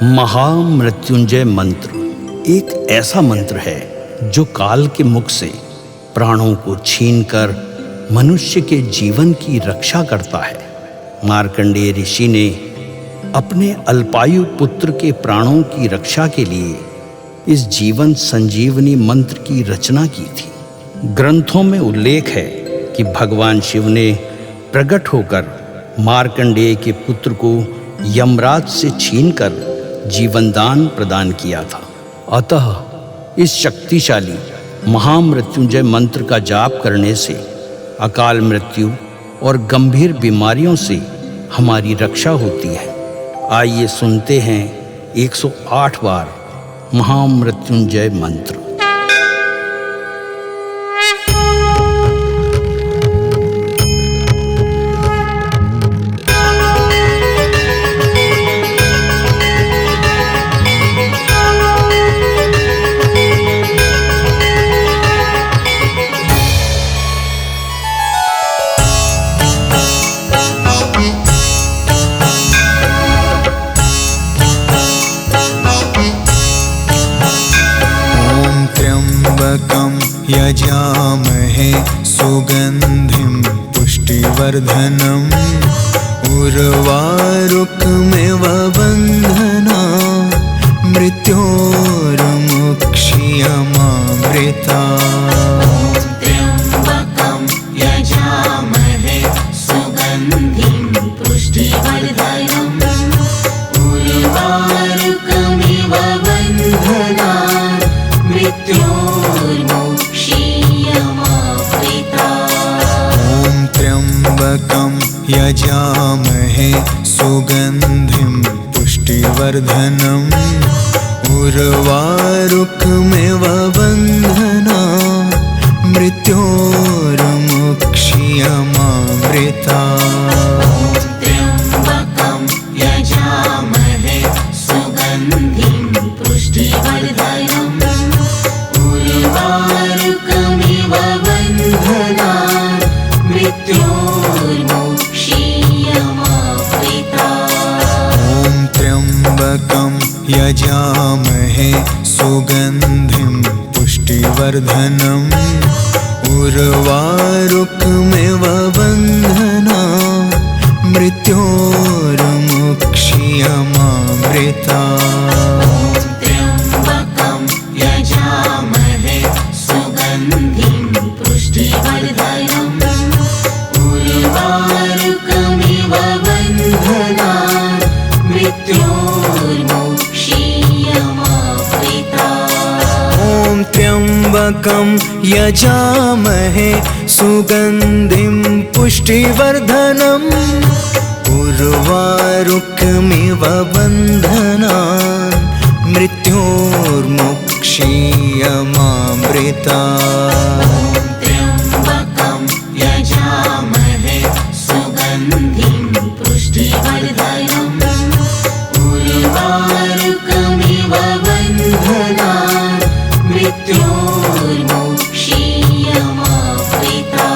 महामृत्युंजय मंत्र एक ऐसा मंत्र है जो काल के मुख से प्राणों को छीनकर मनुष्य के जीवन की रक्षा करता है। मार्कंडेय ऋषि ने अपने अल्पायु पुत्र के प्राणों की रक्षा के लिए इस जीवन संजीवनी मंत्र की रचना की थी। ग्रंथों में उल्लेख है कि भगवान शिव ने प्रकट होकर मार्कंडेय के पुत्र को यमराज से छीनकर जीवनदान प्रदान किया था। अतः इस शक्तिशाली महामृत्युंजय मंत्र का जाप करने से अकाल मृत्यु और गंभीर बीमारियों से हमारी रक्षा होती है। आइए सुनते हैं 108 बार महामृत्युंजय मंत्र। यजामहे सुगंधिं पुष्टिवर्धनम् उर्वारुकमिव बन्धना मृत्योर्मुक्षीयमामृता। त्र्यम्बकं यजामहे सुगन्धिं पुष्टिवर्धनम् उर्वारुकमिव बन्धना त्र्यम्बकं यजामहे सुगन्धिं पुष्टिवर्धनम् उर्वारुकमिव बन्धना मृत्योर्मुक्षीयमामृता। त्र्यम्बकं यजामहे सुगन्धिं पुष्टिवर्धनम् उर्वारुकमिव बन्धना मृत्योर्मुक्षीयमामृता। त्र्यम्बकं यजामहे सुगन्धिं पुष्टिवर्धनम् उर्वारुकमिव बन्धना मृत्योर्मुक्षीयमामृता। त्र्यम्बकं यजामहे सुगन्धिं पुष्टिवर्धनम् उर्वारुकमिव बन्धना मृत्योर्मुक्षीयमामृता। त्र्यम्बकं यजामहे सुगन्धिं पुष्टिवर्धनम् उर्वारुकमिव बन्धना मृत्योर्मुक्षीयमामृता। त्र्यम्बकं यजामहे सुगन्धिं पुष्टिवर्धनम् उर्वारुकमिव बन्धना मृत्योर्मुक्षीयमामृता।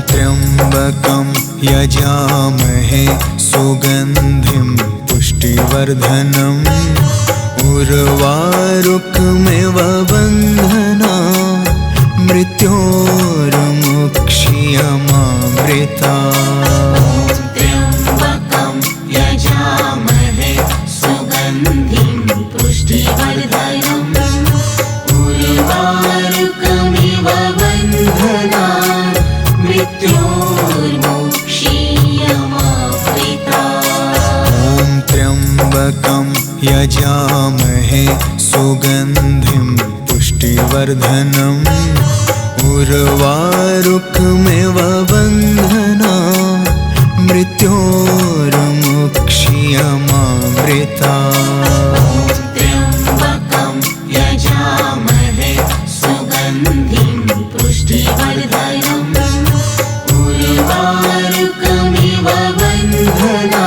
त्र्यम्बकं यजामहे सुगन्धिं पुष्टिवर्धनम् उर्वारुकमिव बन्धना मृत्योर्मुक्षीयमामृता। त्र्यम्बकं यजामहे सुगन्धिं पुष्टिवर्धनम् उर्वारुकमिव बन्धना मृत्योर्मुक्षीयमामृता। त्र्यम्बकं यजामहे सुगन्धिं पुष्टिवर्धनम् उर्वारुकमिव बन्धना मृत्योर्मुक्षीयमामृता। त्र्यम्बकं यजामहे सुगन्धिं पुष्टिवर्धनम् उर्वारुकमिव बन्धना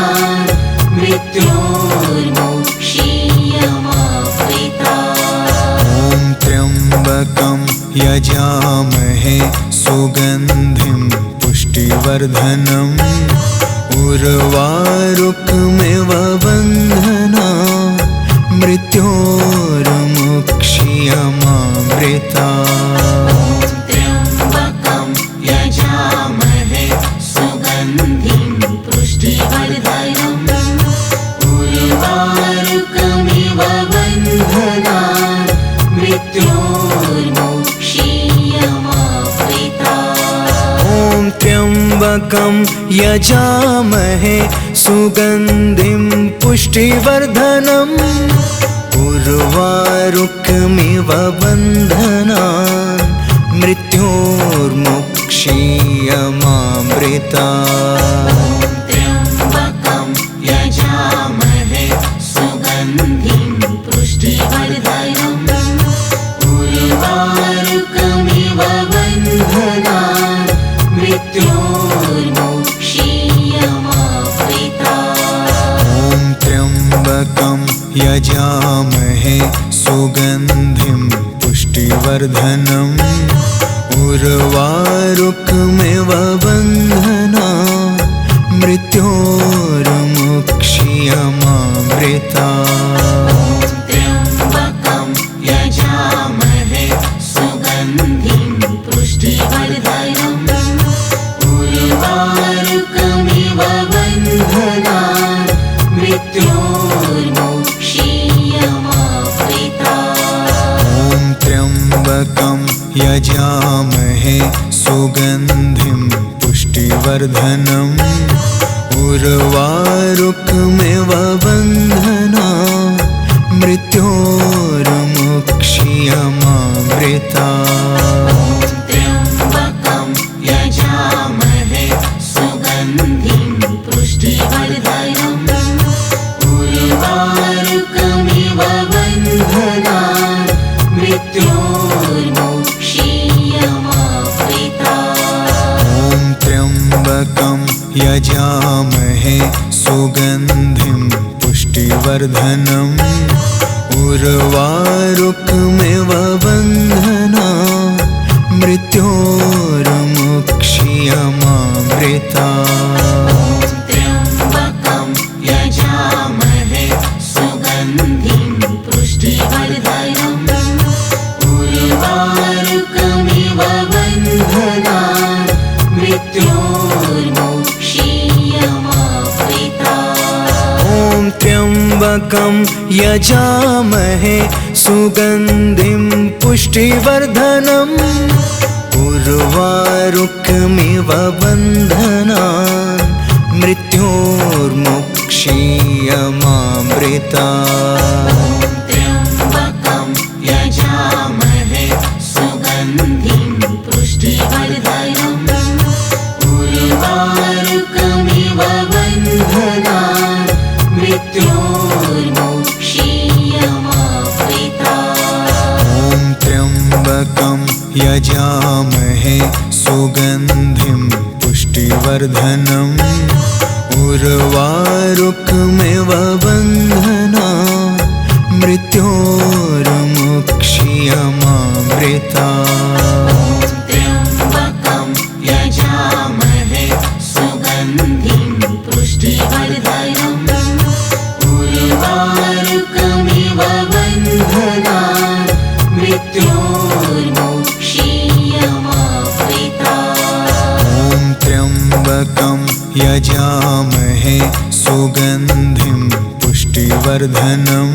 मृत्योर्मुक्षीयमामृता। त्र्यम्बकं यजामहे सुगन्धिं पुष्टिवर्धनम् उर्वारुकमिव बन्धना मृत्योर्मुक्षीयमामृता त्र्यम्बकं यजामहे सुगन्धिं पुष्टिवर्धनम् उर्वारुकमिव बन्धनान् मृत्योर्मुक्षीयमामृता ॐ त्र्यम्बकं यजामहे सुगन्धिं पुष्टिवर्धनम् उर्वारुकमिव बन्धनान् मृत्योर्मुक्षीयमामृता त्र्यम्बकं यजामहे सुगन्धिं पुष्टिवर्धनम् उर्वारुकमिव बन्धनान् मृत्योर्मुक्षीयमामृता ॐ त्र्यम्बकं यजामहे सुगन्धिं पुष्टिवर्धनम् उर्वारुकमिव बन्धनान् मृत्योर्मुक्षीयमामृता त्र्यम्बकं यजामहे सुगन्धिं पुष्टिवर्धनम् उर्वारुकमिव बन्धनान् मृत्योर्मुक्षीयमामृता ॐ त्र्यम्बकं यजामहे सुगन्धिं पुष्टिवर्धनम् उर्वारुकमिव बन्धनान् मृत्योर्मुक्षीयमामृता त्र्यम्बकं यजामहे सुगन्धिं पुष्टिवर्धनम् उर्वारुकमिव बन्धनान् मृत्योर्मुक्षीयमामृता ॐ त्र्यम्बकं यजामहे सुगन्धिं पुष्टिवर्धनम् उर्वारुकमिव बन्धनान् मृत्योर्मुक्षीयमामृता त्र्यम्बकं यजामहे सुगन्धिं पुष्टिवर्धनम् उर्वारुकमिव बन्धनान् मृत्योर्मुक्षीयमामृता ॐ त्र्यम्बकं यजामहे सुगन्धिं पुष्टिवर्धनम् उर्वारुकमिव बन्धनान् मृत्योर्मुक्षीयमामृता त्र्यम्बकं यजामहे सुगन्धिं पुष्टिवर्धनम् उर्वारुकमिव बन्धनान् मृत्योर्मुक्षीयमामृता ॐ त्र्यम्बकं यजामहे सुगन्धिं पुष्टिवर्धनम् उर्वारुकमिव बन्धनान् मृत्योर्मुक्षीयमामृता त्र्यम्बकं यजामहे सुगन्धिं पुष्टिवर्धनम् उर्वारुकमिव बन्धनान् मृत्योर्मुक्षीयमामृता ॐ त्र्यम्बकं यजामहे सुगन्धिं पुष्टिवर्धनम्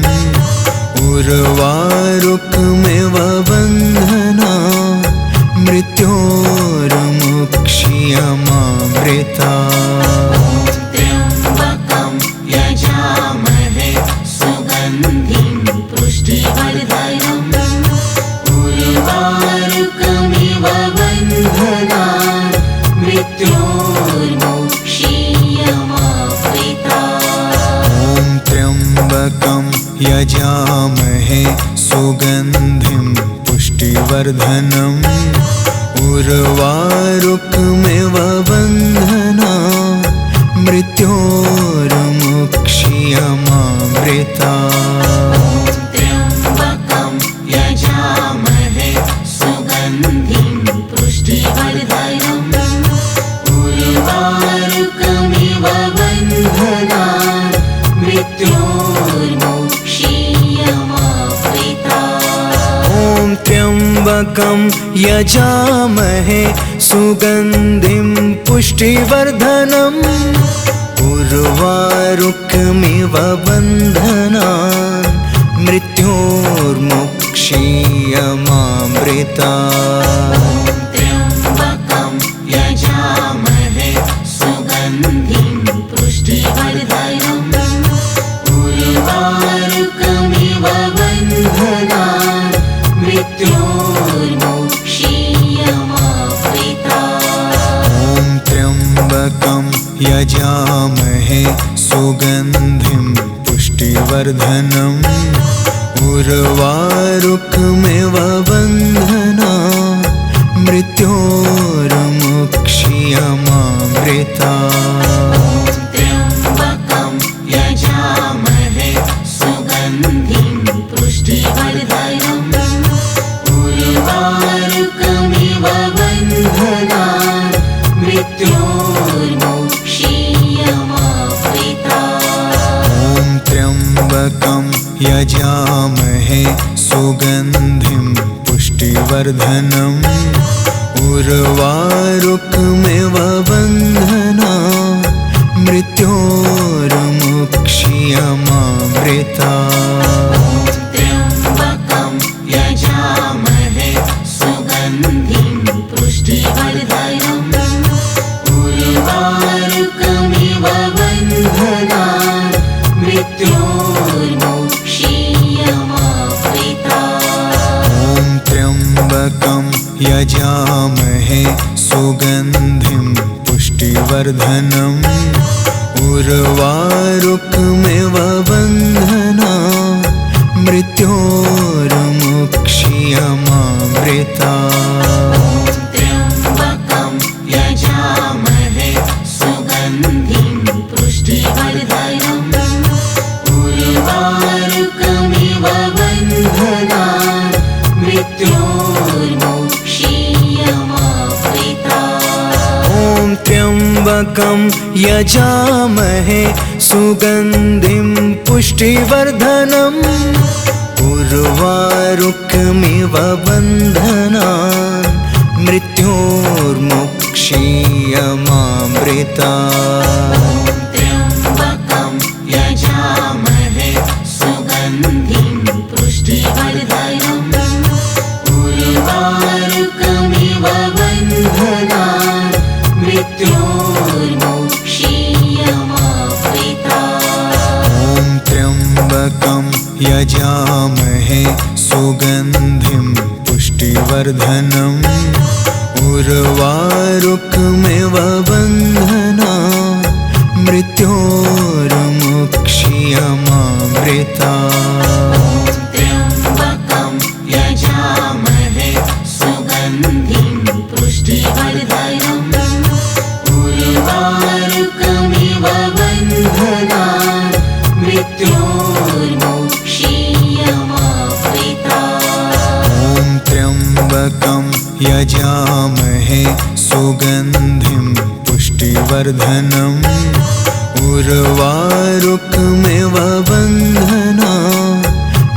उर्वारुकमिव बन्धनान् मृत्योर्मुक्षीयमामृता त्र्यम्बकं यजामहे सुगन्धिं पुष्टिवर्धनम् उर्वारुकमिव बन्धनान् मृत्योर्मुक्षीयमामृता ॐ त्र्यम्बकं यजामहे सुगन्धिं पुष्टिवर्धनम् उर्वारुकमिव बन्धनान् मृत्योर्मुक्षीयमामृता त्र्यम्बकं यजामहे सुगन्धिं पुष्टिवर्धनम् उर्वारुकमिव त्र्यम्बकं यजामहे सुगन्धिं पुष्टिवर्धनम् उर्वारुकमिव बन्धनान् मृत्योर्मुक्षीयमामृतात्। त्र्यम्बकं यजामहे सुगन्धिं पुष्टिवर्धनम् उर्वारुकमिव बन्धनान् मृत्योर्मुक्षीयमामृतात्। ॐ त्र्यम्बकं यजामहे सुगन्धिं पुष्टिवर्धनम् उर्वारुकमिव बन्धनान् मृत्योर्मुक्षीयमामृतात्। त्र्यम्बकं यजामहे सुगन्धिं पुष्टिवर्धनम् उर्वारुकमिव बन्धनान् मृत्योर्मुक्षीयमामृतात्। ॐ त्र्यम्बकं यजामहे सुगन्धिं पुष्टिवर्धनम् उर्वारुकमिव बन्धनान् मृत्योर्मुक्षीयमामृतात्। त्र्यम्बकं यजामहे सुगन्धिं पुष्टिवर्धनम् उर्वारुकमिव बन्धनान् मृत्योर्मुक्षीयमामृतात्। ॐ त्र्यम्बकं यजामहे सुगन्धिं पुष्टिवर्धनम् उर्वारुकमिव बन्धनान् मृत्योर्मुक्षीयमामृतात्। त्र्यम्बकं यजामहे सुगन्धिं पुष्टिवर्धनम् उर्वारुकमिव बन्धनान् मृत्योर्मुक्षीयमामृतात्। ॐ त्र्यम्बकं यजामहे सुगन्धिं पुष्टिवर्धनम् उर्वारुकमिव बन्धनान् मृत्योर्मुक्षीयमामृतात्। त्र्यम्बकं यजामहे सुगन्धिं पुष्टिवर्धनम् उर्वारुकमिव बन्धनान् मृत्योर्मुक्षीयमामृतात्। ॐ त्र्यम्बकं यजामहे सुगन्धिं पुष्टिवर्धनम् उर्वारुकमिव बन्धनान् मृत्योर्मुक्षीयमामृतात्। त्र्यम्बकं यजामहे सुगन्धिं पुष्टिवर्धनम् उर्वारुकमिव बन्धनान् मृत्योर्मुक्षीयमामृतात्। ॐ त्र्यम्बकं यजामहे सुगन्धिं पुष्टिवर्धनम् उर्वारुकमिव बन्धनान्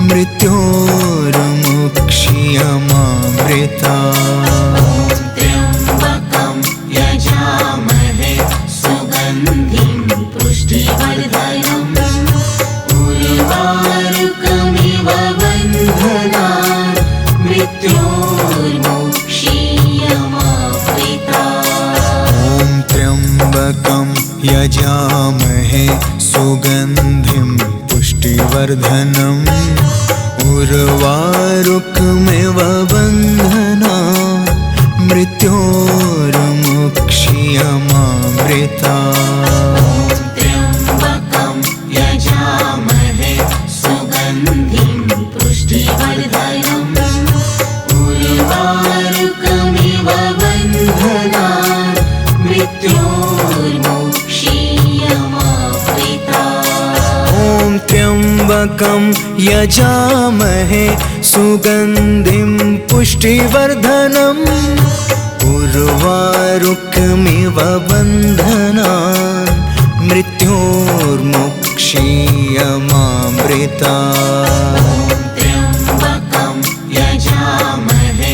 मृत्योर्मुक्षीयमामृतात्। त्र्यम्बकं यजामहे सुगन्धिं पुष्टिवर्धनम् उर्वारुकमिव बन्धनान् मृत्योर्मुक्षीयमामृतात्। ॐ त्र्यम्बकं यजामहे सुगन्धिं पुष्टिवर्धनम् उर्वारुकमिव बन्धनान् मृत्योर्मुक्षीयमामृतात्। त्र्यम्बकं यजामहे सुगन्धिं पुष्टिवर्धनम् उर्वारुकमिव बन्धनान् मृत्योर्मुक्षीयमामृतात्। ॐ त्र्यम्बकं यजामहे सुगन्धिं पुष्टिवर्धनम् उर्वारुकमिव बन्धनान् मृत्योर्मुक्षीयमामृतात्। त्र्यम्बकं यजामहे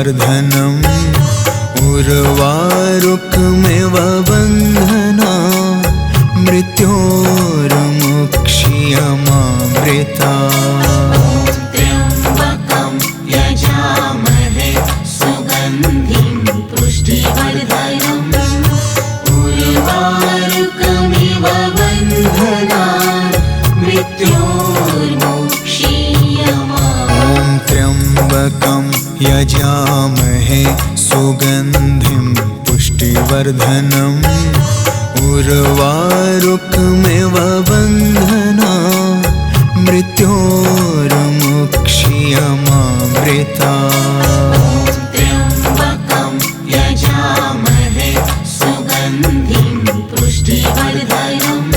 पुष्टिवर्धनम् उर्वारुकमिव बन्धना मृत्योर्मुक्षीयमामृता त्र्यम्बकं यजामहे सुगन्धिं पुष्टिवर्धनम् उर्वारुकमिव बन्धनान् मृत्योर्मुक्षीयमामृता। ॐ त्र्यम्बकं यजामहे सुगन्धिं पुष्टिवर्धनम् उर्वारुकमिव बन्धना मृत्योर्मुक्षीयमामृता त्र्यम्बकं यजामहे सुगन्धिं पुष्टिवर्धनम्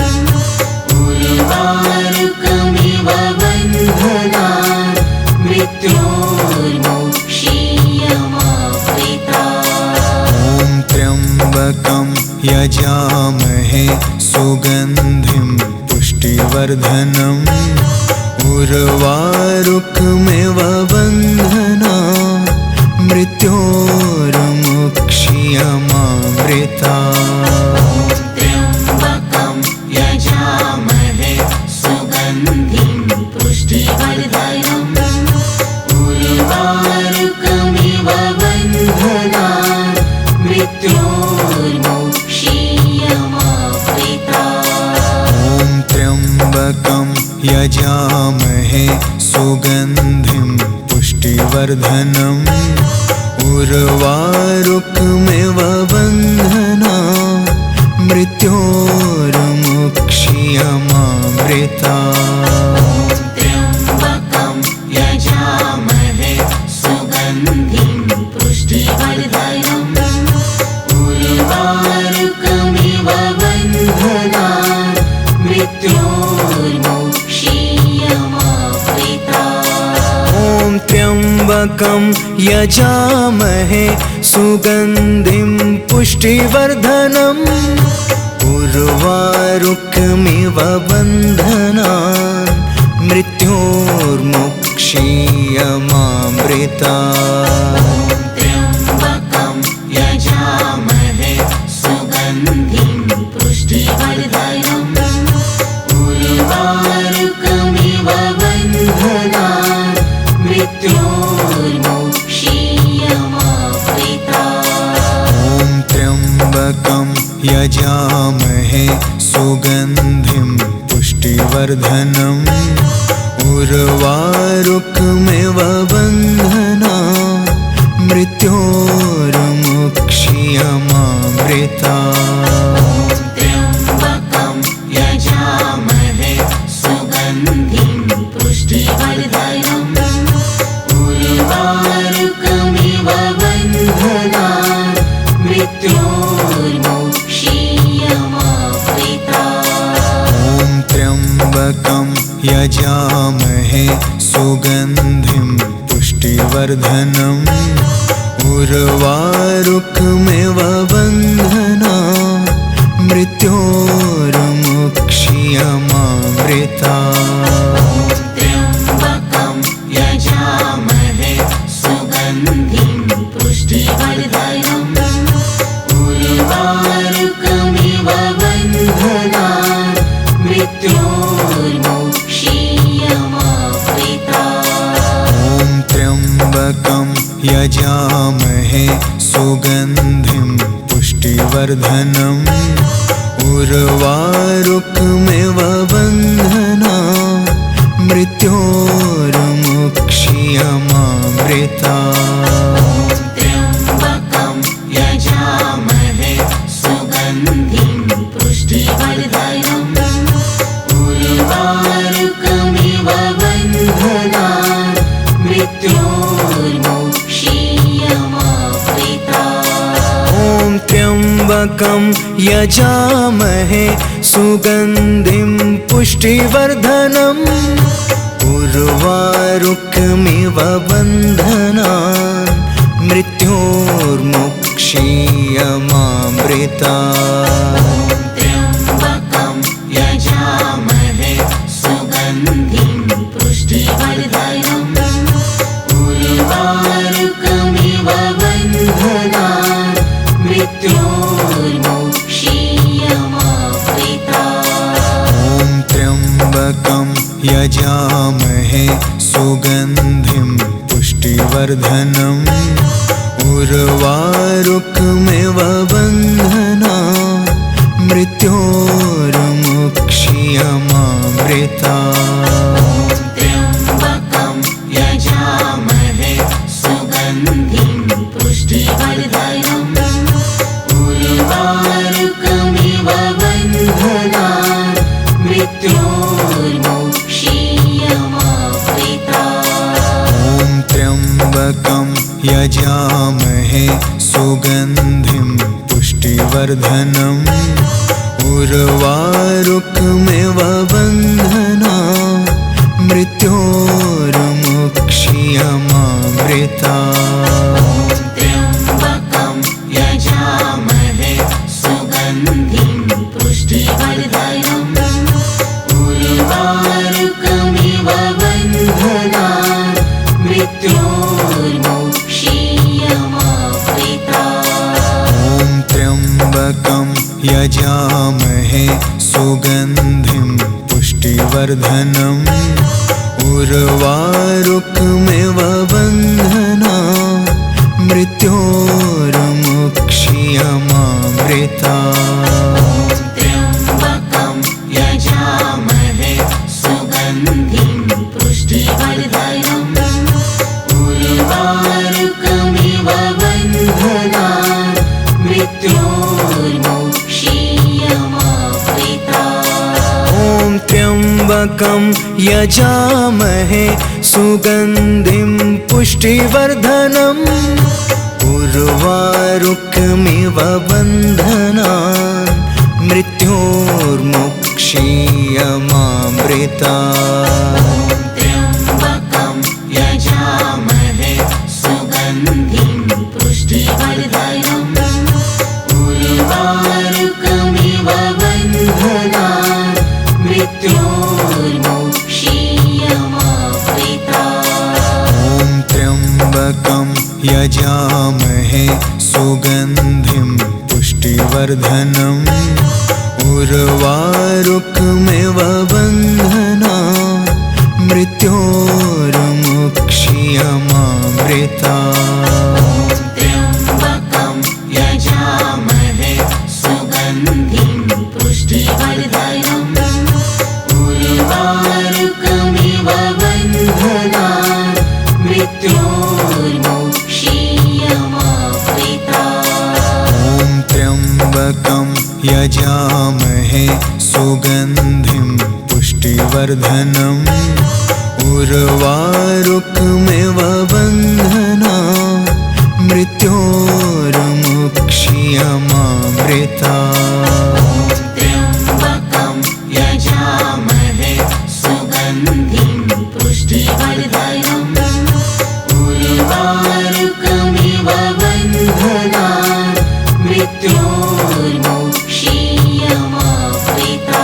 उर्वारुकमिव बन्धनान् मृत्योर्मुक्षीयमामृता। ॐ त्र्यम्बकं यजामहे सुगन्धिं पुष्टिवर्धनम् उर्वारुकमिव बन्धना मृत्योर्मुक्षीयमामृता त्र्यम्बकं यजामहे सुगन्धिं पुष्टिवर्धनम् उर्वारुकमिव बन्धनान् मृत्योर्मुक्षीयमामृता। ॐ त्र्यम्बकं यजामहे सुगन्धिं पुष्टिवर्धनम् उर्वारुकमिव बन्धना मृत्योर्मुक्षीयमामृता त्र्यम्बकं यजामहे सुगन्धिं पुष्टिवर्धनम् उर्वारुकमिव बन्धनान् मृत्योर्मुक्षीयमामृता। ॐ त्र्यम्बकं यजामहे सुगन्धिं पुष्टिवर्धनम् उर्वारुकमिव बन्धनान् मृत्योर्मुक्षीयमामृता त्र्यम्बकं यजामहे सुगन्धिं पुष्टिवर्धनम् उर्वारुकमिव बन्धनान् मृत्योर्मुक्षीयमामृता। ॐ त्र्यम्बकं यजामहे सुगन्धिं पुष्टिवर्धनम् उर्वारुकमिव बन्धना मृत्योर्मुक्षीयमामृता त्र्यम्बकं यजामहे सुगन्धिं पुष्टिवर्धनम् उर्वारुकमिव बन्धनान् मृत्योर्मुक्षीयमामृता। ॐ त्र्यम्बकं यजामहे सुगन्धिं पुष्टिवर्धनम् उर्वारुकमिव बन्धना मृत्योर्मुक्षीयमामृता त्र्यम्बकं यजामहे सुगन्धिं पुष्टिवर्धनम् उर्वारुकमिव बन्धनान् मृत्योर्मुक्षीयमामृता। ॐ त्र्यम्बकं यजामहे सुगन्धिं पुष्टिवर्धनम् उर्वारुकमिव बन्धना मृत्योर्मुक्षीयमामृता त्र्यम्बकं यजामहे सुगन्धिं पुष्टिवर्धनम् उर्वारुकमिव बन्धनान् मृत्योर्मुक्षीयमामृता। ॐ त्र्यम्बकं यजामहे सुगन्धिं पुष्टिवर्धनम् उर्वारुकमिव बन्धनान् मृत्योर्मुक्षीयमामृता त्र्यम्बकं यजामहे सुगन्धिं पुष्टिवर्धनम् उर्वारुकमिव मृत्योर्मुक्षीयमामृता। ॐ त्र्यम्बकं यजामहे सुगन्धिं पुष्टिवर्धनम् उर्वारुकमिव बन्धनान् मृत्योर्मुक्षीयमामृता। त्र्यम्बकं यजामहे सुगन्धिं पुष्टिवर्धनम् उर्वारुकमिव बन्धनान् मृत्योर्मुक्षीयमामृता। ॐ त्र्यम्बकं यजामहे सुगन्धिं पुष्टिवर्धनम् उर्वारुकमिव बन्धनान् मृत्योर्मुक्षीयमामृता। त्र्यम्बकं यजामहे सुगन्धिं पुष्टिवर्धनम् उर्वारुकमिव बन्धनान् मृत्योर्मुक्षीयमामृता। ॐ त्र्यम्बकं यजामहे सुगन्धिं पुष्टिवर्धनम् उर्वारुकमिव बन्धनान् मृत्योर्मुक्षीयमामृता। त्र्यम्बकं यजामहे सुगन्धिं पुष्टिवर्धनम् उर्वारुकमिव बन्धनान् मृत्योर्मुक्षीयमामृता। ॐ त्र्यम्बकं यजामहे सुगन्धिं पुष्टिवर्धनम् उर्वारुकमिव बन्धनान् मृत्योर्मुक्षीयमामृता। त्र्यम्बकं यजामहे सुगन्धिं पुष्टिवर्धनम् उर्वारुकमिव बन्धनान् मृत्योर्मुक्षीयमामृता। ॐ त्र्यम्बकं यजामहे सुगन्धिं पुष्टिवर्धनम् उर्वारुकमिव बन्धनान् मृत्योर्मुक्षीयमामृता। त्र्यम्बकं यजामहे सुगन्धिं पुष्टिवर्धनम् उर्वारुकमिव बन्धनान् मृत्योर्मुक्षीयमामृता। ॐ त्र्यम्बकं यजामहे सुगन्धिं पुष्टिवर्धनम् उर्वारुकमिव बन्धनान् मृत्योर्मुक्षीयमामृता। त्र्यम्बकं यजामहे सुगन्धिं पुष्टिवर्धनम् उर्वारुकमिव बन्धनान् मृत्योर्मुक्षीयमामृता।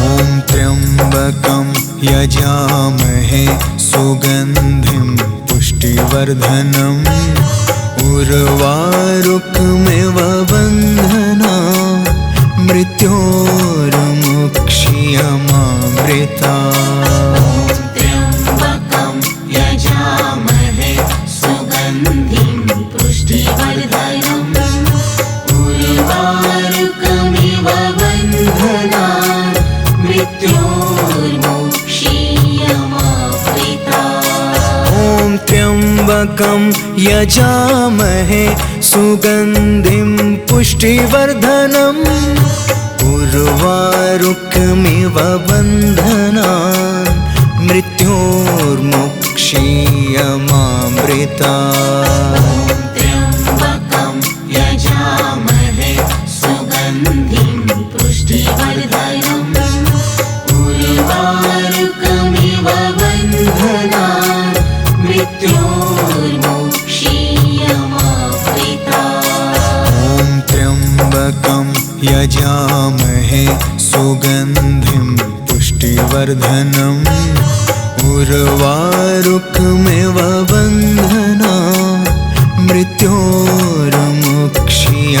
ॐ त्र्यम्बकं यजामहे सुगन्धिं पुष्टिवर्धनम् उर्वारुकमिव बन्धनान् मृत्योर्मुक्षीयमामृता। त्र्यम्बकं यजामहे सुगन्धिं पुष्टिवर्धनम् उर्वारुकमिव बन्धनान् मृत्योर्मुक्षीयमामृता। ॐ त्र्यम्बकं यजामहे सुगन्धिं पुष्टिवर्धनम् उर्वारुकमिव बन्धनान् मृत्योर्मुक्षीयमामृता। त्र्यम्बकं यजामहे सुगन्धिं पुष्टिवर्धनम् उर्वारुकमिव बन्धनान् मृत्योर्मुक्षीयमामृता। ॐ त्र्यम्बकं यजामहे सुगन्धिं पुष्टिवर्धनम् उर्वारुकमिव बन्धनान् मृत्योर्मुक्षीयमामृता।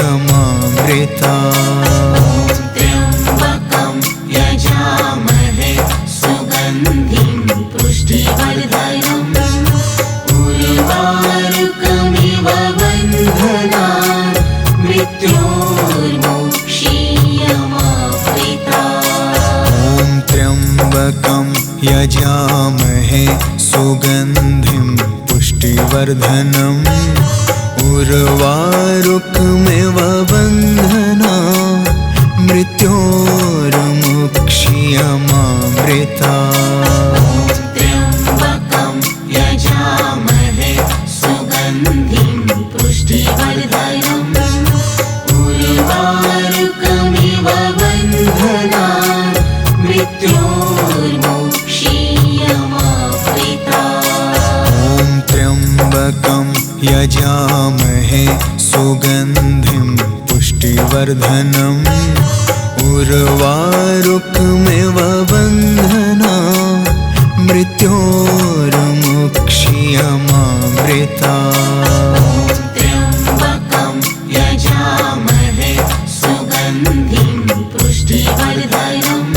मृत्योर्मुक्षीयमामृता। ॐ त्र्यम्बकं यजामहे सुगन्धिं पुष्टिवर्धनम् उर्वारुकमिव बन्धनान् मृत्योर्मुक्षीयमामृता। त्र्यम्बकं यजामहे सुगन्धिं पुष्टिवर्धनम् उर्वारुकमिव बन्धनान् मृत्योर्मुक्षीयमामृता। ॐ त्र्यम्बकं यजामहे सुगन्धिं पुष्टिवर्धनम् उर्वारुकमिव बन्धनान् मृत्योर्मुक्षीयमामृता। त्र्यम्बकं यजामहे सुगन्धिं पुष्टिवर्धनम्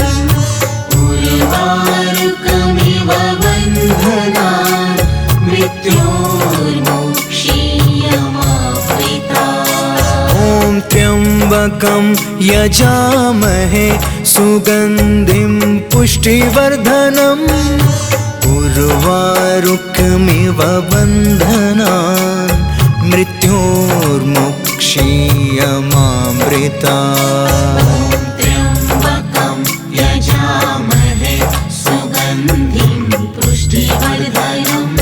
उर्वारुकमिव बन्धनान् मृत्योर्मुक्षीयमामृता। ॐ त्र्यम्बकं यजामहे सुगन्धिं पुष्टिवर्धनम् उर्वारुकमिव बन्धनान् मृत्योर्मुक्षीयमामृता। त्र्यम्बकं यजामहे सुगन्धिं पुष्टिवर्धनम्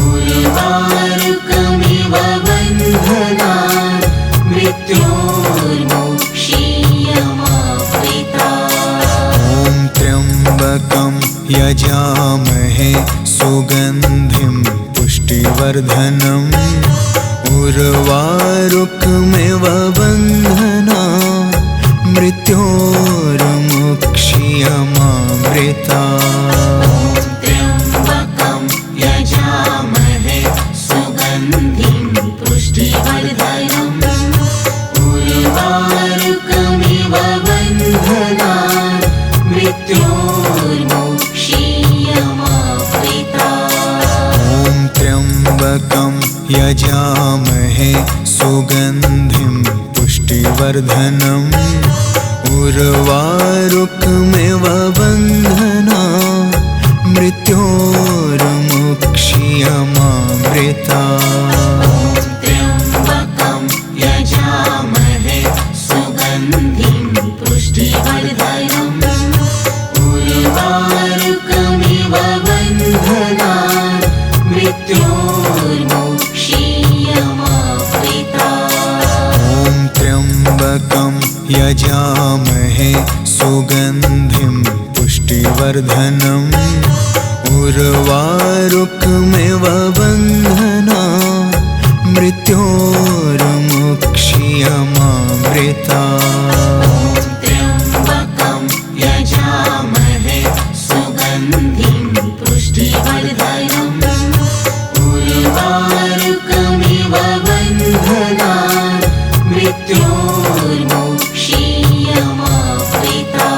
उर्वारुकमिव बन्धनान् मृत्योर्मुक्षीयमामृता। ॐ त्र्यम्बकं यजामहे सुगन्धिं पुष्टिवर्धनम् उर्वारुकमिव बन्धनान् मृत्योर्मुक्षीयमामृता। त्र्यम्बकं यजामहे सुगन्धिं पुष्टिवर्धनम् उर्वारुकमिव बन्धनान् मृत्योर्मुक्षीयमामृता। ॐ त्र्यम्बकं यजामहे सुगन्धिं पुष्टिवर्धनम् उर्वारुकमिव बन्धनान् मृत्योर्मुक्षीयमामृता। त्र्यम्बकं यजामहे सुगन्धिं पुष्टिवर्धनम् उर्वारुकमिव बन्धनान् मृत्योर्मुक्षीयमामृता। ॐ त्र्यम्बकं यजामहे सुगन्धिं पुष्टिवर्धनम् उर्वारुकमिव बन्धनान् मृत्योर्मुक्षीयमामृता। त्र्यम्बकं यजामहे सुगन्धिं पुष्टिवर्धनम् उर्वारुकमिव बन्धनान् मृत्योर्मुक्षीयमामृता।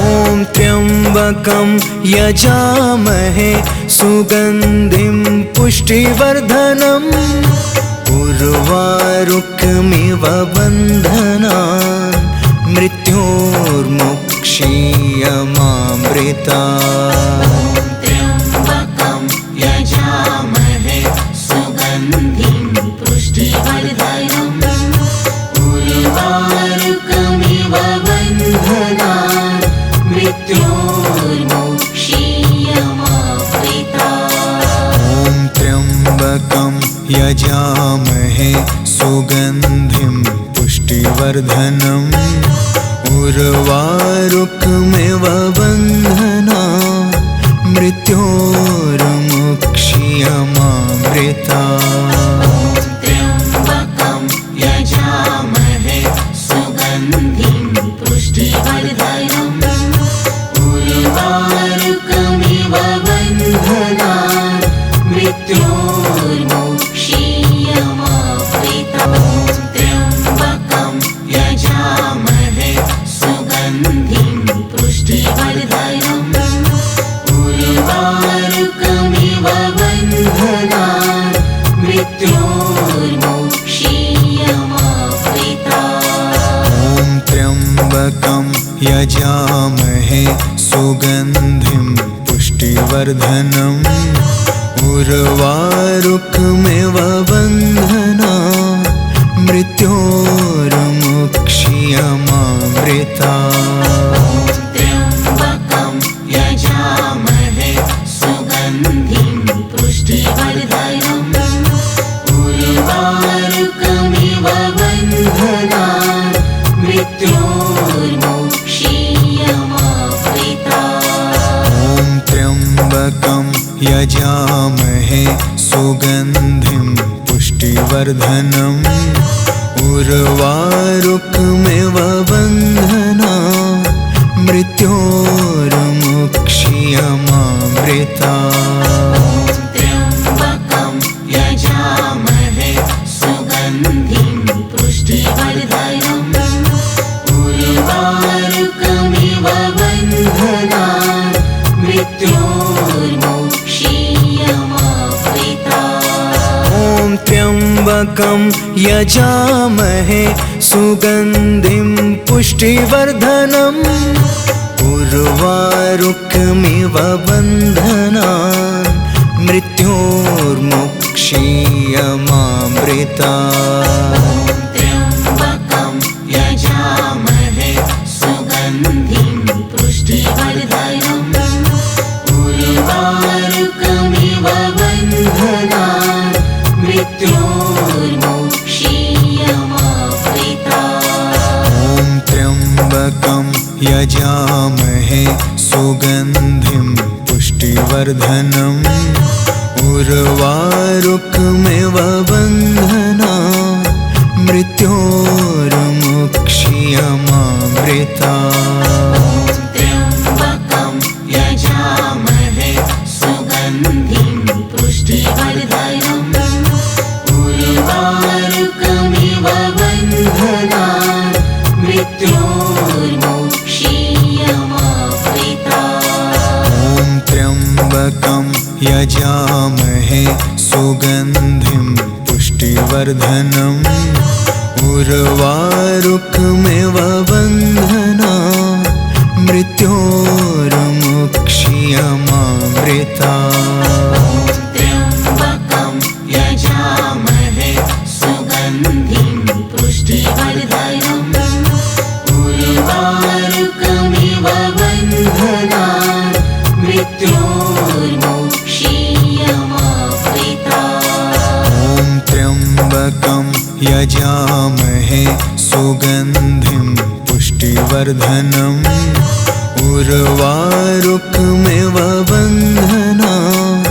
ॐ त्र्यम्बकं यजामहे सुगन्धिं पुष्टिवर्धनम् उर्वारुकमिव बन्धनान् मृत्योर्मुक्षीयमामृता। त्र्यम्बकं यजामहे सुगन्धिं पुष्टिवर्धनम् उर्वारुकमिव बन्धनान् मृत्योर्मुक्षीयमामृता। ॐ त्र्यम्बकं यजामहे सुगन्धिं पुष्टिवर्धनम् उर्वारुकमिव बन्धनान् मृत्योर्मुक्षीयमामृता। त्र्यम्बकं यजामहे सुगन्धिं पुष्टिवर्धनम् उर्वारुकमिव बन्धनान् मृत्योर्मुक्षीयमामृता। त्र्यम्बकं यजामहे सुगन्धिं पुष्टिवर्धनम् उर्वारुकमिव बन्धनान् मृत्योर्मुक्षीयमामृता। यजामहे सुगन्धिं पुष्टिवर्धनम् उर्वारुकमिव बन्धनात् मृत्योर्मुक्ष्यमामृतात्। त्र्यम्बकं यजामहे सुगन्धिं पुष्टिवर्धनम् उर्वारुकमिव बन्धनात् मृत्योर्मुक्ष्यमामृतात्। ॐ त्र्यम्बकं यजामहे सुगन्धिं पुष्टिवर्धनम् उर्वारुकमिव बन्धनात् मृत्योर्मुक्ष्यमामृतात्। त्र्यम्बकं यजामहे सुगन्धिं पुष्टिवर्धनम् उर्वारुकमिव बन्धनात् मृत्योर्मुक्ष्यमामृतात्। ॐ त्र्यम्बकं यजामहे सुगन्धिं पुष्टिवर्धनम् उर्वारुकमिव बन्धनात् मृत्योर्मुक्ष्यमामृतात्। त्र्यम्बकं यजामहे सुगन्धिं पुष्टिवर्धनम् उर्वारुकमिव बन्धनात् मृत्योर्मुक्ष्यमामृतात्। ॐ त्र्यम्बकं यजामहे सुगन्धिं पुष्टिवर्धनम् उर्वारुकमिव बन्धनात् मृत्योर्मुक्ष्यमामृतात्। त्र्यम्बकं यजामहे सुगन्धिं पुष्टिवर्धनम् उर्वारुकमिव बन्धनात् मृत्योर्मुक्ष्यमामृतात्। ॐ त्र्यम्बकं यजामहे सुगन्धिं पुष्टिवर्धनम् उर्वारुकमिव बन्धनात् मृत्योर्मुक्ष्यमामृतात्। त्र्यम्बकं यजामहे सुगन्धिं पुष्टिवर्धनम् उर्वारुकमिव बन्धनात् मृत्योर्मुक्ष्यमामृतात्। ॐ त्र्यम्बकं यजामहे सुगन्धिं पुष्टिवर्धनम् उर्वारुकमिव बन्धनात्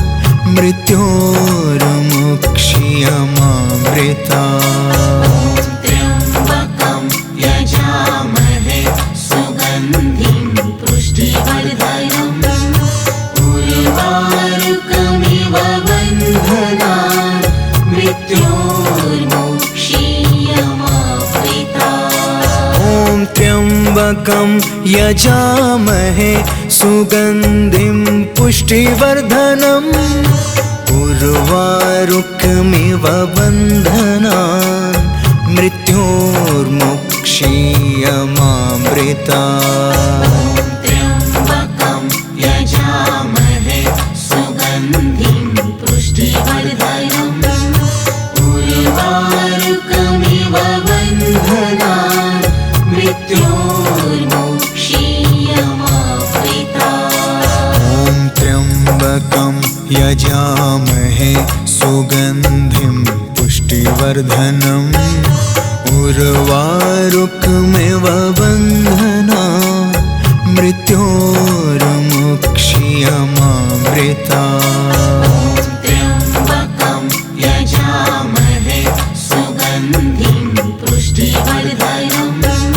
मृत्योर्मुक्ष्यमामृतात्। त्र्यम्बकं यजामहे सुगन्धिं पुष्टिवर्धनम् उर्वारुकमिव बन्धनात् मृत्योर्मुक्ष्यमामृतात्। ॐ त्र्यम्बकं यजामहे सुगन्धिं पुष्टिवर्धनम् उर्वारुकमिव बन्धनात् मृत्योर्मुक्ष्यमामृतात्। त्र्यम्बकं यजामहे सुगन्धिं पुष्टिवर्धनम् उर्वारुकमिव बन्धनात् मृत्योर्मुक्ष्यमामृतात्। ॐ त्र्यम्बकं यजामहे सुगन्धिं पुष्टिवर्धनम् उर्वारुकमिव बन्धनात् मृत्योर्मुक्ष्यमामृतात्। त्र्यम्बकं यजामहे सुगन्धिं पुष्टिवर्धनम्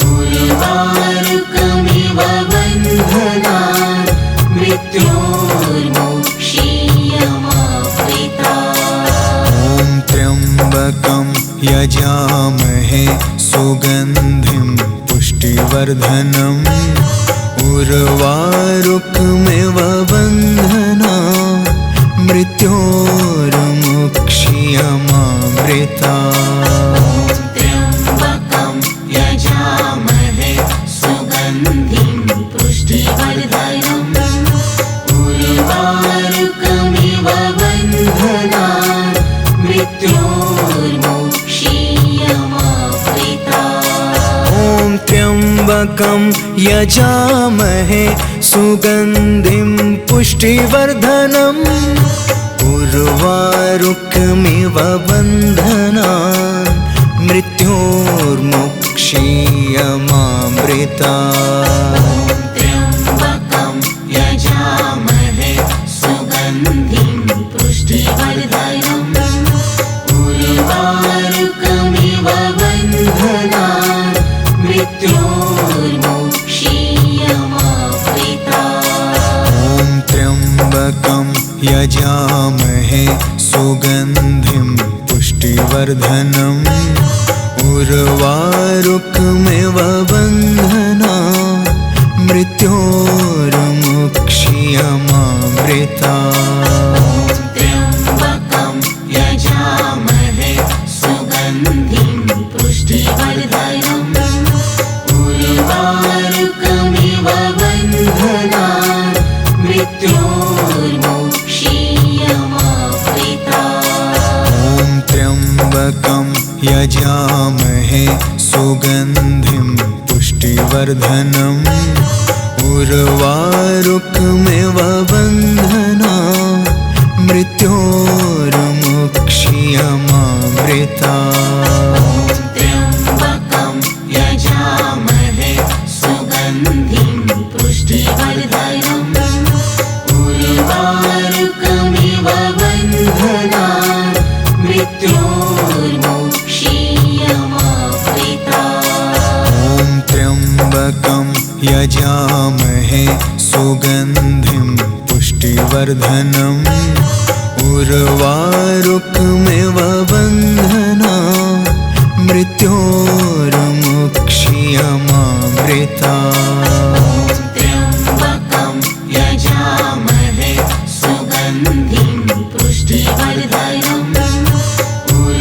उर्वारुकमिव बन्धनात् मृत्योर्मुक्ष्यमामृतात्। ॐ त्र्यम्बकं यजामहे सुगन्धिं पुष्टिवर्धनम् उर्वारुकमिव बन्धनात् मृत्योर्मुक्ष्यमामृतात्। त्र्यम्बकं यजामहे सुगन्धिं त्र्यम्बकं यजामहे सुगन्धिं पुष्टिवर्धनम् उर्वारुकमिव बन्धनान् मृत्योर्मुक्षीयमामृतात्। त्र्यम्बकं यजामहे सुगन्धिं पुष्टिवर्धनम् उर्वारुकमिव बन्धनान् मृत्योर्मुक्षीयमामृतात्। ॐ त्र्यम्बकं यजामहे सुगन्धिं पुष्टिवर्धनम् उर्वारुकमिव बन्धनान् मृत्योर्मुक्षीयमामृतात्। त्र्यम्बकं यजामहे सुगन्धिं पुष्टिवर्धनम् उर्वारुकमिव बन्धनान् मृत्योर्मुक्षीयमामृतात्। ॐ त्र्यम्बकं यजामहे सुगन्धिं पुष्टिवर्धनम् उर्वारुकमिव बन्धनान् मृत्योर्मुक्षीयमामृतात्। त्र्यम्बकं यजामहे सुगन्धिं पुष्टिवर्धनम् उर्वारुकमिव बन्धनान् मृत्योर्मुक्षीयमामृतात्। ॐ त्र्यम्बकं यजामहे सुगन्धिं पुष्टिवर्धनम् उर्वारुकमिव बन्धनान् मृत्योर्मुक्षीयमामृतात्। त्र्यम्बकं यजामहे सुगन्धिं पुष्टिवर्धनम्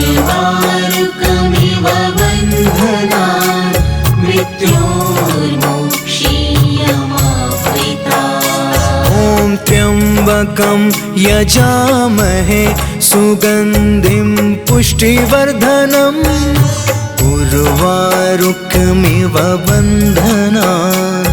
उर्वारुकमिव बन्धनान् मृत्योर्मुक्षीयमामृतात्। ॐ त्र्यम्बकं यजामहे सुगन्धिं पुष्टिवर्धनम् उर्वारुकमिव बन्धनान्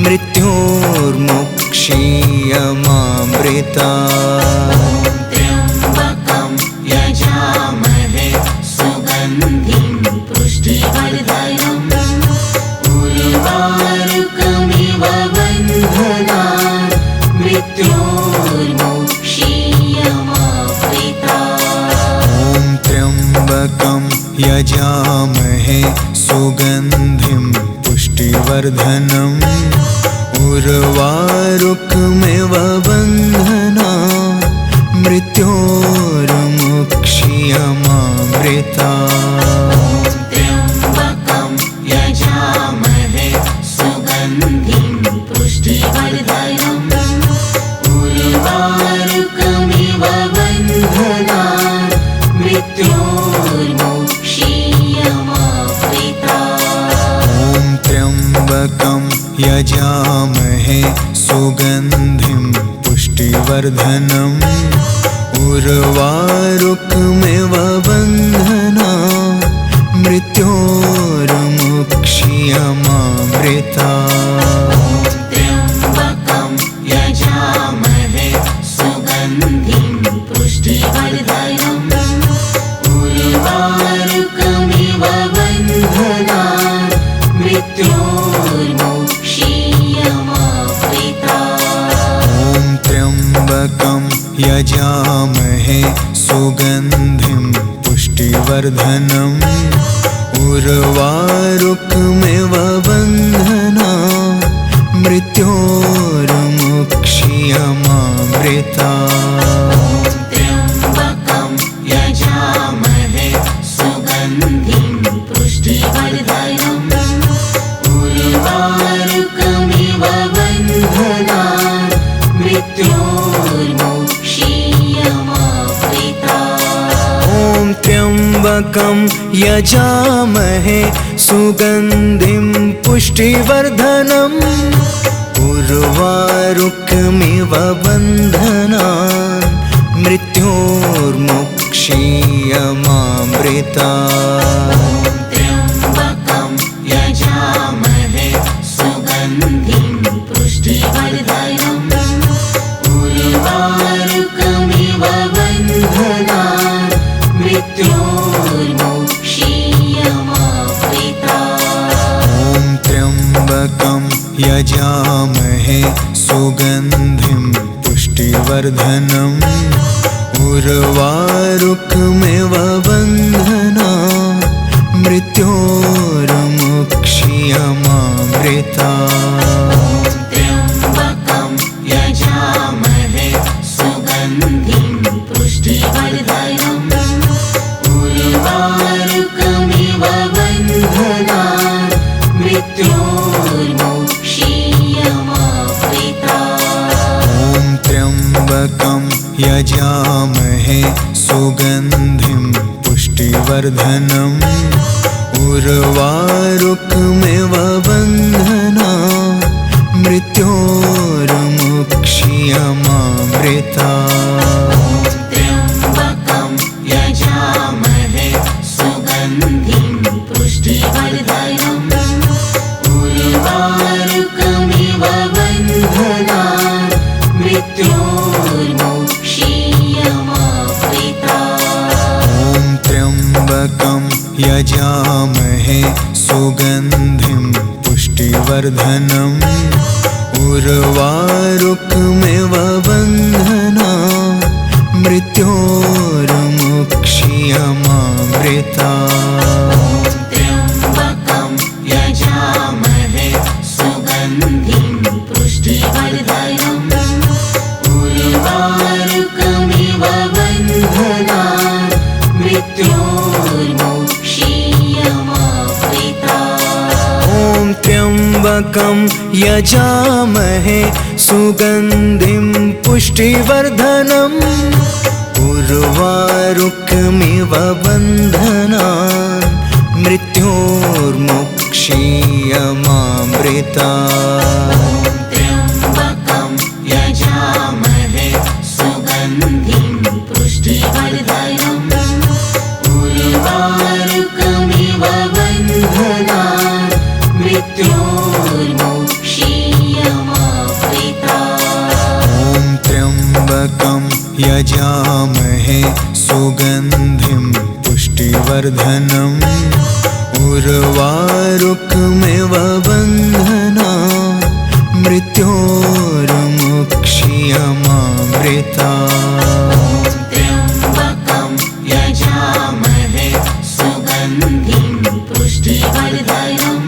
मृत्योर्मुक्षीयमामृतात्। त्र्यम्बकं यजामहे सुगन्धिं पुष्टिवर्धनम् उर्वारुकमिव बन्धनान् मृत्योर्मुक्षीयमामृतात्। ॐ त्र्यम्बकं यजामहे सुगन्धिं पुष्टिवर्धनम् उर्वारुकमिव बन्धनान् मृत्योर्मुक्षीयमामृतात्। त्र्यम्बकं यजामहे सुगन्धिं पुष्टिवर्धनम् उर्वारुकमिव बन्धनान् मृत्योर्मुक्षीयमामृतात्। ॐ त्र्यम्बकं यजामहे सुगन्धिं पुष्टिवर्धनम् उर्वारुकमिव बन्धनान् मृत्योर्मुक्षीयमामृतात्। त्र्यम्बकं यजामहे सुगन्धिं पुष्टिवर्धनम् उर्वारुकमिव बन्धनान् मृत्योर्मुक्षीयमामृतात्। ॐ त्र्यम्बकं यजामहे सुगन्धिं पुष्टिवर्धनम् उर्वारुकमिव बन्धनान् मृत्योर्मुक्षीयमामृतात्। त्र्यम्बकं यजामहे सुगन्धिं पुष्टिवर्धनम् उर्वारुकमिव बन्धनान् मृत्योर्मुक्षीयमामृतात्। ॐ त्र्यम्बकं यजामहे सुगन्धिं पुष्टिवर्धनम् उर्वारुकमिव बन्धनान् मृत्योर्मुक्षीयमामृतात्। त्र्यम्बकं यजामहे यजामहे सुगन्धिं पुष्टिवर्धनम् उर्वारुकमिव बन्धनान् मृत्योर्मुक्ष्यमामृतात्। त्र्यम्बकं यजामहे सुगन्धिं पुष्टिवर्धनम् उर्वारुकमिव बन्धनान् मृत्योर्मुक्ष्यमामृतात्। ॐ त्र्यम्बकं यजामहे सुगन्धिं पुष्टिवर्धनम् उर्वारुकमिव बन्धनान् मृत्योर्मुक्ष्यमामृतात्। त्र्यम्बकं यजामहे सुगन्धिं पुष्टिवर्धनम् उर्वारुकमिव बन्धनान् मृत्योर्मुक्ष्यमामृतात्। ॐ त्र्यम्बकं यजामहे सुगन्धिं पुष्टिवर्धनम् उर्वारुकमिव बन्धनान् मृत्योर्मुक्ष्यमामृतात्। त्र्यम्बकं यजामहे सुगन्धिं पुष्टिवर्धनम् उर्वारुकमिव बन्धनान् मृत्योर्मुक्ष्यमामृतात्। ॐ त्र्यम्बकं यजामहे सुगन्धिं पुष्टिवर्धनम् उर्वारुकमिव बन्धनान् मृत्योर्मुक्ष्यमामृतात्। त्र्यम्बकं यजामहे सुगन्धिं पुष्टिवर्धनम् उर्वारुकमिव बन्धनान् मृत्योर्मुक्ष्यमामृतात्। ॐ त्र्यम्बकं यजामहे सुगन्धिं पुष्टिवर्धनम् उर्वारुकमिव बन्धनान् मृत्योर्मुक्ष्यमामृतात्। त्र्यम्बकं यजामहे सुगन्धिं पुष्टिवर्धनम्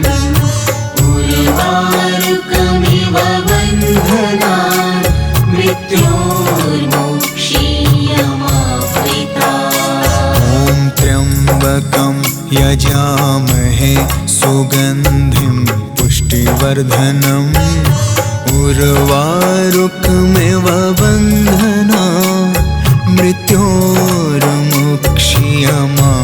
उर्वारुकमिव बन्धनान् मृत्योर्मुक्ष्यमामृतात्। ॐ त्र्यम्बकं यजामहे सुगन्धिं पुष्टिवर्धनम् उर्वारुकमिव बन्धनान् मृत्योर्मुक्ष्यमामृतात्।